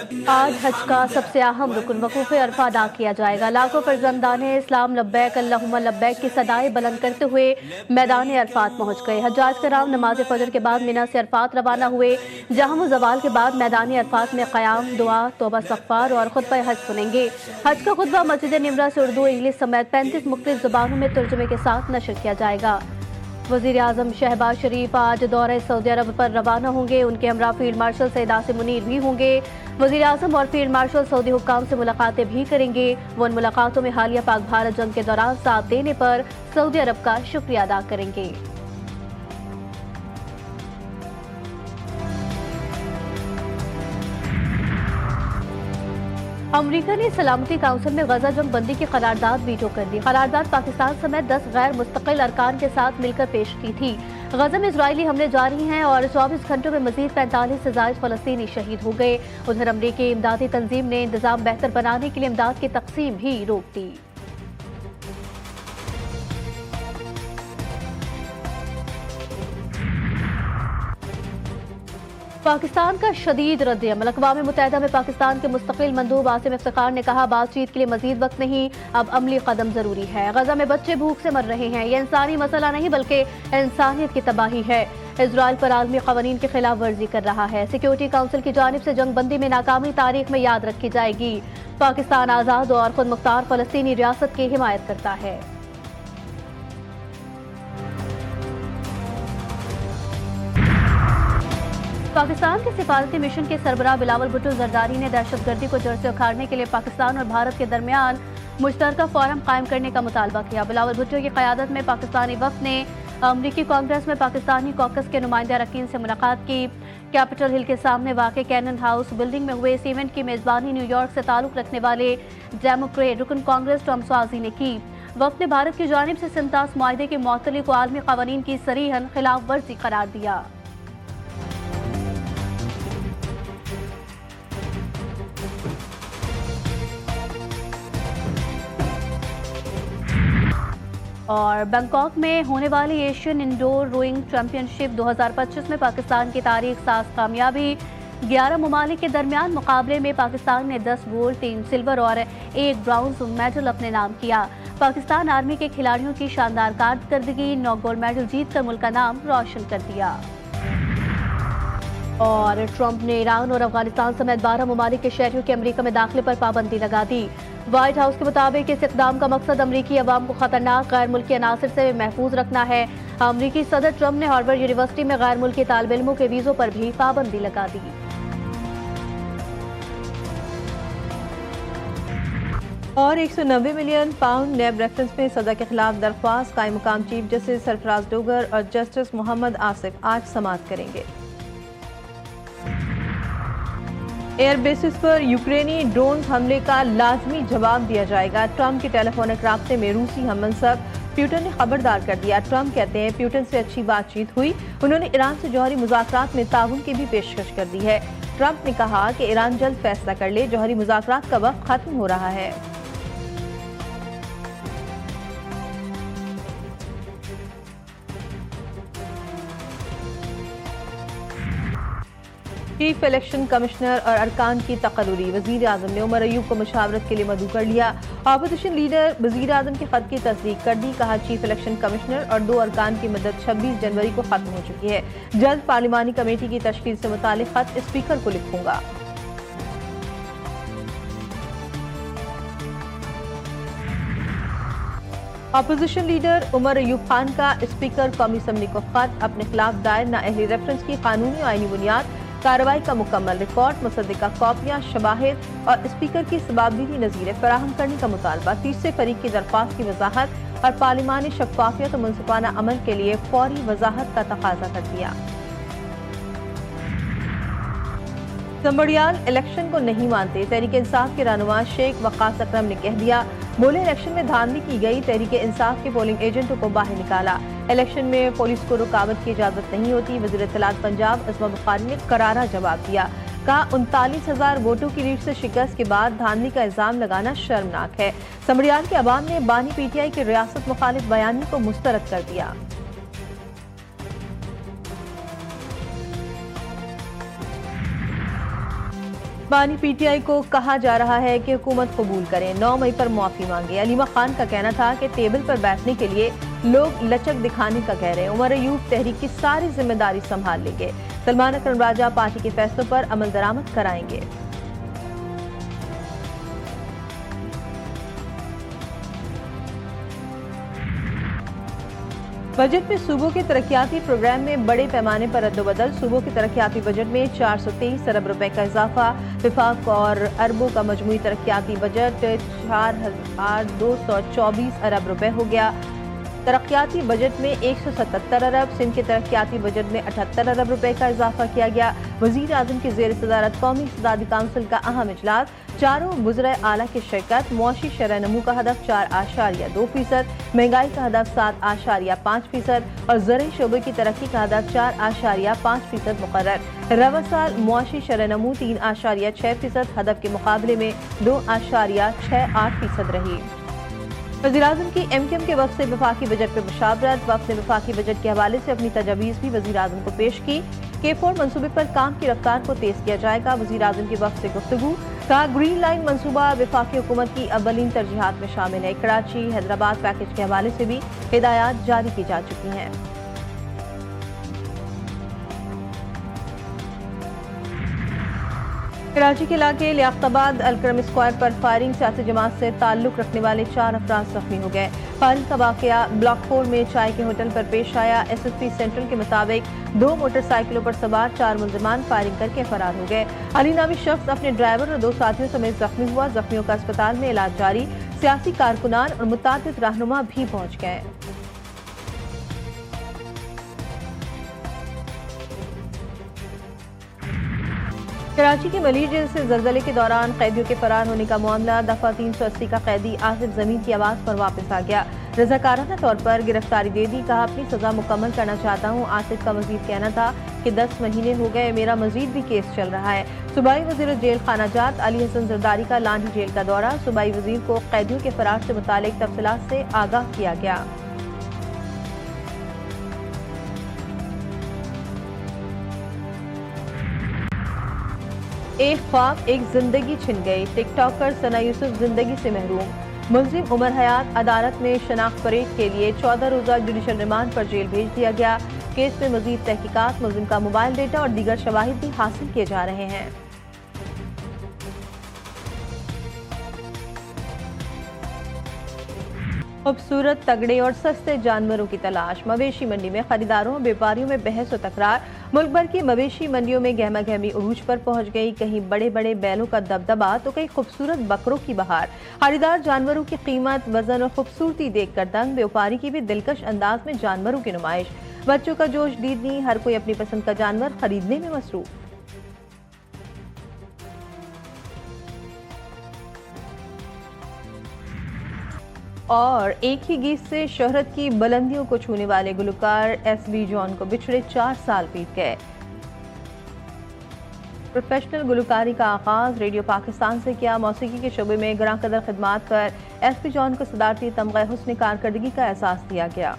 आज हज का सबसे अहम रुकन वकूफ़ अरफा अदा किया जाएगा। लाखों फर्जंदाने इस्लाम लब्बैक अल्लाहुम्मा लब्बैक की सदाएं बुलंद करते हुए मैदान अरफात पहुंच गए। हज्जाज कराम नमाज फजर के बाद मिना से अरफात रवाना हुए, जहां वो जवाल के बाद मैदान अरफात में क़याम, दुआ, तौबा इस्तग़फ़ार और खुतबा हज सुनेंगे। हज का खुतबा मस्जिद निमरा से उर्दू, इंग्लिश समेत 35 मुख्तलिफ ज़ुबानों में तर्जुमे के साथ नशर किया जाएगा। वज़ीर आज़म शहबाज शरीफ आज दौरे सऊदी अरब पर रवाना होंगे। उनके हमरा फील्ड मार्शल सैयद आसिम मुनीर भी होंगे। वज़ीर आज़म और फील्ड मार्शल सऊदी हुक्काम से मुलाकातें भी करेंगे। वो उन मुलाकातों में हालिया पाक भारत जंग के दौरान साथ देने पर सऊदी अरब का शुक्रिया अदा करेंगे। अमरीका ने सलामती काउंसिल में गजा जंग बंदी की करारदाद वीटो कर दी। करारदाद पाकिस्तान समेत 10 गैर मुस्तकिल अरकान के साथ मिलकर पेश की थी। गजा में इजरायली हमले जारी हैं और 24 घंटों में मजीद 45 से जायद फलस्तीनी शहीद हो गए। उधर अमरीकी इमदादी तंजीम ने इंतजाम बेहतर बनाने के लिए इमदाद की तकसीम भी रोक दी। पाकिस्तान का शदीद रद्द-ए-अमल। अक़वाम मुत्तहिदा में पाकिस्तान के मुस्तकिल मंदूब आसिम इफ्तिखार ने कहा, बातचीत के लिए मजीद वक्त नहीं, अब अमली कदम जरूरी है। गजा में बच्चे भूख से मर रहे हैं। यह इंसानी मसला नहीं बल्कि इंसानियत की तबाही है। इजराइल पर आलमी कवानीन की खिलाफ वर्जी कर रहा है। सिक्योरिटी काउंसिल की जानिब से जंग बंदी में नाकामी तारीख में याद रखी जाएगी। पाकिस्तान आज़ाद और खुद मुख्तार फलस्तीनी रियासत की हिमायत करता है। पाकिस्तान के सिफारती मिशन के सरबराह बिलावल भुट्टो जरदारी ने दहशतगर्दी को जड़ से उखाड़ने के लिए पाकिस्तान और भारत के दरमियान मुश्तरका फोरम कायम करने का मुतालबा किया। बिलावल भुट्टो की क़यादत में पाकिस्तानी वफ़द ने अमरीकी कांग्रेस में पाकिस्तानी कॉकस के नुमाइंदा अरकान से मुलाकात की। कैपिटल हिल के सामने वाक़े कैनन हाउस बिल्डिंग में हुए इस इवेंट की मेज़बानी न्यूयॉर्क से ताल्लुक़ रखने वाले डेमोक्रेट रुकन कांग्रेस टॉम स्वाज़ी ने की। वफ़द ने भारत की जानिब से सिंतास मुआहदे के मुअत्तली को आलमी क़वानीन की सरीहन खिलाफ वर्जी करार दिया। और बैंकॉक में होने वाली एशियन इंडोर रोइंग चैंपियनशिप 2025 में पाकिस्तान की तारीख साज कामयाबी। 11 ममालिक के दरमियान मुकाबले में पाकिस्तान ने 10 गोल्ड, 3 सिल्वर और 1 ब्राउंज मेडल अपने नाम किया। पाकिस्तान आर्मी के खिलाड़ियों की शानदार कारकर्दगी 9 गोल्ड मेडल जीतकर मुल्क का नाम रोशन कर दिया। और ट्रंप ने ईरान और अफगानिस्तान समेत 12 ममालिक के शहरियों के अमेरिका में दाखिले पर पाबंदी लगा दी। व्हाइट हाउस के मुताबिक इस इक़दाम का मकसद अमरीकी अवाम को खतरनाक गैर मुल्की अनासर से महफूज रखना है। अमरीकी सदर ट्रंप ने हार्वर्ड यूनिवर्सिटी में गैर मुल्की तालिब इल्मों के वीज़ों पर भी पाबंदी लगा दी। और 190 मिलियन पाउंड नैब रेफरेंस में सजा के खिलाफ दरख्वास्त कायम मुकाम चीफ जस्टिस सरफराज डोगर और जस्टिस मोहम्मद आसिफ आज समाअत करेंगे। एयर बेसिस पर यूक्रेनी ड्रोन हमले का लाजमी जवाब दिया जाएगा। ट्रंप के टेलीफोनिक राब्ते में रूसी हम मनसब प्यूटन ने खबरदार कर दिया। ट्रंप कहते हैं प्यूटन से अच्छी बातचीत हुई। उन्होंने ईरान से जौहरी मुज़ाकरात में ताउन की भी पेशकश कर दी है। ट्रंप ने कहा कि ईरान जल्द फैसला कर ले, जौहरी मुज़ाकरात का वक्त खत्म हो रहा है। चीफ इलेक्शन कमिश्नर और अरकान की तकर्री। वज़ीर आज़म ने उमर अयूब को मुशावरत के लिए मदऊ कर लिया। अपोजिशन लीडर वज़ीर आज़म के खत की तस्दीक कर दी। कहा चीफ इलेक्शन कमिश्नर और 2 अरकान की मदद 26 जनवरी को खत्म हो चुकी है। जल्द पार्लिमानी कमेटी की तश्कील से मुतालिक खत स्पीकर को लिखूंगा। अपोजिशन लीडर उमर अयूब खान का स्पीकर कौमी असम्बली को खत। अपने खिलाफ दायर नाअहली रेफरेंस की कानूनी और आईनी बुनियाद, कार्रवाई का मुकम्मल रिकॉर्ड, मुसद्दिका कॉपियाँ, शवाहिद और स्पीकर की सबाबदीदी नज़ीरें फराहम करने का मुतालबा। तीसरे फरीक की दरख्वास्त की वजाहत और पार्लिमानी शफाफियत और मुनसिफाना अमल के लिए फौरी वजाहत का तकाजा कर दिया। संबड़ियाल इलेक्शन को नहीं मानते। तहरीक इंसाफ के रहनुमा शेख वक़ास अकरम ने कह दिया, बोले इलेक्शन में धांधली की गई। तहरीक इंसाफ के पोलिंग एजेंटों को बाहर निकाला। इलेक्शन में पुलिस को रुकावट की इजाजत नहीं होती। वज़ीर इत्तलात पंजाब अज़मा बुखारी ने करारा जवाब दिया। कहा 39,000 वोटों की लीड से शिकस्त के बाद धांधली का इल्जाम लगाना शर्मनाक है। संबड़ियाल के अवाम ने बानी पीटीआई की रियासत मुखालिफ बयानी को मुस्तरद कर दिया। पानी पीटीआई को कहा जा रहा है कि हुकूमत कबूल करे, 9 मई पर माफी मांगे। अलीमा खान का कहना था कि टेबल पर बैठने के लिए लोग लचक दिखाने का कह रहे हैं। उमर अयूब तहरीक की सारी जिम्मेदारी संभाल लेंगे। सलमान अकरम राजा पार्टी के फैसलों पर अमल दरामद कराएंगे। बजट में सूबों के तरक्याती प्रोग्राम में बड़े पैमाने पर रद्दोबदल। सूबों के तरक्याती बजट में 423 अरब रुपए का इजाफा। विफाक और अरबों का मजमूई तरक्याती बजट 4224 अरब रुपए हो गया। तरक्याती बजट में 177 अरब, सिंध के तरक्याती बजट में 78 अरब रुपए का इजाफा किया गया। वजीर आजम की जेर सदारत कौमी इक़्तिसादी काउंसिल का अहम इजलास, चारों वज़राए आला की शिरकत। मुआशी शरह नमू का हदफ 4.2%, महंगाई का हदफ 7.5% और ज़रई शोबे की तरक्की का हदफ 4.5% मुकर्रर। रवा साल मुआशी शरह नमू 3.6% हदफ के मुकाबले में 2.68% रही। वज़ीर-ए-आज़म की एमक्यूएम के वफ़द से वफाकी बजट पर मुशावरत। वफ़द ने वफाकी बजट के हवाले से अपनी तजावीज़ भी वज़ीर-ए-आज़म को पेश की। K4 मंसूबे पर काम की रफ्तार को तेज किया जाएगा। वज़ीर-ए-आज़म की वफ़द से गुफ्तगू। कहा, ग्रीन लाइन मंसूबा वफाकी हुकूमत की अव्वलीन तरजीहात में शामिल है। कराची हैदराबाद पैकेज के हवाले से भी हिदायत जारी की जा चुकी हैं। कराची के इलाके लियाकताबाद अलकरम स्क्वायर पर फायरिंग, सियासी जमात से ताल्लुक रखने वाले 4 अफराद जख्मी हो गए। फायरिंग का वाकया ब्लॉक 4 में चाय के होटल पर पेश आया। SSP सेंट्रल के मुताबिक 2 मोटरसाइकिलों पर सवार 4 मुलजमान फायरिंग करके फरार हो गए। अली नामी शख्स अपने ड्राइवर और 2 साथियों समेत जख्मी हुआ। जख्मियों का अस्पताल में इलाज जारी। सियासी कारकुनान और मुतादिद रहनुमा भी पहुंच गए। कराची के मलिर जेल से ज़लज़ले के दौरान कैदियों के फरार होने का मामला। दफा 380 का कैदी आसिफ जमीन की आवाज़ पर वापस आ गया। रज़ाकाराना तौर पर गिरफ्तारी दे दी। कहा, अपनी सजा मुकम्मल करना चाहता हूँ। आसिफ का मजीद कहना था कि 10 महीने हो गए, मेरा मजीद भी केस चल रहा है। सूबाई वज़ीर जेल खानाजात अली हसन जरदारी का लांडी जेल का दौरा। सूबाई वज़ीर को कैदियों के फरार से मुतालिक तफसीलात से आगाह किया गया। एक ख्वाब एक जिंदगी छिन गई। टिकटॉकर सना यूसुफ जिंदगी से महरूम। मुलजिम उमर हयात अदालत में शनाख्त परेड के लिए 14 रोजा जुडिशल रिमांड पर जेल भेज दिया गया। केस में मजीद तहकीकात, मुलजिम का मोबाइल डेटा और दीगर शवाहिद भी हासिल किए जा रहे हैं। खूबसूरत, तगड़े और सस्ते जानवरों की तलाश। मवेशी मंडी में खरीदारों और व्यापारियों में बहस और तकरार। मुल्क भर की मवेशी मंडियों में गहमा गहमी उरूज पर पहुंच गई। कहीं बड़े बड़े बैलों का दबदबा तो कहीं खूबसूरत बकरों की बहार। खरीदार जानवरों की कीमत, वजन और खूबसूरती देखकर दंग। व्यापारी की भी दिलकश अंदाज में जानवरों की नुमाइश। बच्चों का जोश दीदनी, हर कोई अपनी पसंद का जानवर खरीदने में मसरूफ। और एक ही गीत से शोहरत की बुलंदियों को छूने वाले गुलकार SB जॉन को बिछड़े 4 साल बीत गए। प्रोफेशनल गुलकारी का आगाज रेडियो पाकिस्तान से किया। मौसीकी के शोबे में ग्रां कदर खिदमात पर SB जॉन को सदारती तमगा हुस्न कारकर्दगी का एहसास दिया गया।